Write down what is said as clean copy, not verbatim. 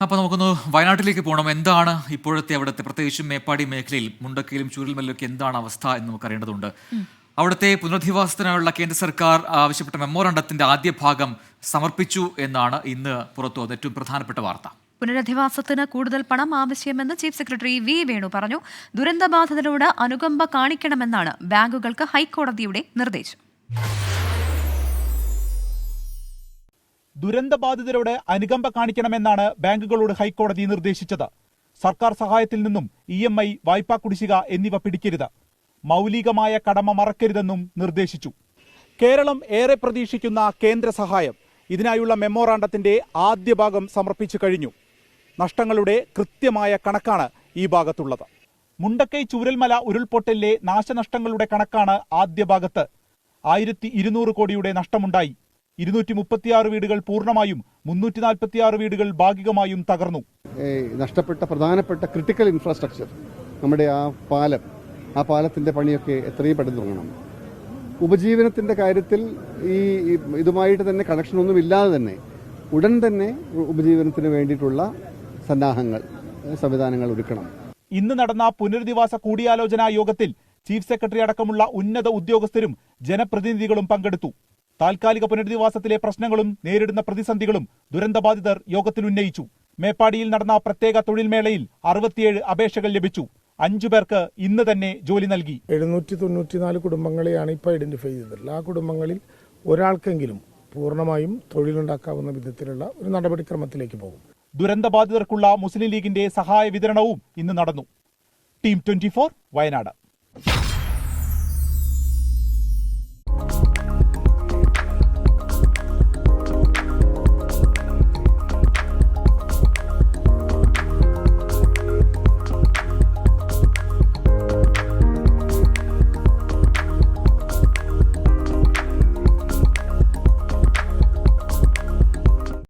അപ്പോൾ നമുക്കൊന്ന് വയനാട്ടിലേക്ക് പോകണം. എന്താണ് ഇപ്പോഴത്തെ അവിടുത്തെ പ്രത്യേകിച്ചും മേപ്പാടി മേഖലയിൽ മുണ്ടക്കയിലും ചൂരൽമലയിലൊക്കെ എന്താണ് അവസ്ഥ എന്ന് നമുക്കറിയേണ്ടതുണ്ട്. അവിടുത്തെ പുനരധിവാസത്തിനായുള്ള കേന്ദ്ര സർക്കാർ ആവശ്യപ്പെട്ട മെമ്മോറാണ്ടത്തിന്റെ ആദ്യ ഭാഗം സമർപ്പിച്ചു എന്നാണ് ഇന്ന് പുറത്തു വന്ന ഏറ്റവും പ്രധാനപ്പെട്ട വാർത്ത. പുനരധിവാസത്തിന് കൂടുതൽ പണം ആവശ്യമെന്ന് ചീഫ് സെക്രട്ടറി വി വേണു പറഞ്ഞു. ദുരന്തബാധിതരോട് അനുകമ്പ കാണിക്കണമെന്നാണ് ബാങ്കുകൾക്ക് ഹൈക്കോടതിയുടെ നിർദ്ദേശം. ദുരന്തബാധിതരോട് അനുകമ്പ കാണിക്കണമെന്നാണ് ബാങ്കുകളോട് ഹൈക്കോടതി നിർദ്ദേശിച്ചത്. സർക്കാർ സഹായത്തിൽ നിന്നും EMI, വായ്പാ കുടിശ്ശിക എന്നിവ പിടിക്കരുത്. മൗലികമായ കടമ മറക്കരുതെന്നും നിർദ്ദേശിച്ചു. കേരളം ഏറെ പ്രതീക്ഷിക്കുന്ന കേന്ദ്ര സഹായം ഇതിനായുള്ള മെമ്മോറാണ്ടത്തിന്റെ ആദ്യ ഭാഗം സമർപ്പിച്ചു കഴിഞ്ഞു. നഷ്ടങ്ങളുടെ കൃത്യമായ കണക്കാണ് ഈ ഭാഗത്തുള്ളത്. മുണ്ടക്കൈ ചൂരൽമല ഉരുൾപൊട്ടലിലെ നാശനഷ്ടങ്ങളുടെ കണക്കാണ് ആദ്യ ഭാഗത്ത്. 1200 കോടിയുടെ നഷ്ടമുണ്ടായി. 236 വീടുകൾ പൂർണ്ണമായും 346 വീടുകൾ ഭാഗികമായും തകർന്നു. നഷ്ടപ്പെട്ട പ്രധാനപ്പെട്ട ക്രിട്ടിക്കൽ ഇൻഫ്രാസ്ട്രക്ചർ, നമ്മുടെ ആ പാലത്തിന്റെ പണിയൊക്കെ എത്രയും പെട്ടെന്ന് തുടങ്ങണം. ഉപജീവനത്തിന്റെ കാര്യത്തിൽ ഇതുമായിട്ട് തന്നെ കണക്ഷനൊന്നും ഇല്ലാതെ തന്നെ ഉടൻ തന്നെ ഉപജീവനത്തിന് വേണ്ടിയിട്ടുള്ള സംവിധാനങ്ങൾ ഒരുക്കണം. ഇന്ന് നടന്ന പുനരധിവാസ കൂടിയാലോചനാ യോഗത്തിൽ ചീഫ് സെക്രട്ടറി അടക്കമുള്ള ഉന്നത ഉദ്യോഗസ്ഥരും ജനപ്രതിനിധികളും പങ്കെടുത്തു. താൽക്കാലിക പുനരധിവാസത്തിലെ പ്രശ്നങ്ങളും നേരിടുന്ന പ്രതിസന്ധികളും ദുരന്തബാധിതർ യോഗത്തിൽ ഉന്നയിച്ചു. മേപ്പാടിയിൽ നടന്ന പ്രത്യേക തൊഴിൽ മേളയിൽ 67 അപേക്ഷകൾ ലഭിച്ചു. 5 പേർക്ക് ഇന്ന് തന്നെ ജോലി നൽകി. 794 കുടുംബങ്ങളെയാണ് ഇപ്പോൾ ഐഡന്റിഫൈ ചെയ്തിട്ടുള്ളത്. ആ കുടുംബങ്ങളിൽ ഒരാൾക്കെങ്കിലും പൂർണ്ണമായും തൊഴിലുണ്ടാക്കാവുന്ന വിധത്തിലുള്ള ഒരു നടപടിക്രമത്തിലേക്ക് പോകും. ദുരന്തബാധിതർക്കുള്ള മുസ്ലിം ലീഗിന്റെ സഹായ വിതരണവും ഇന്ന് നടന്നു. ടീം 24 വയനാട്.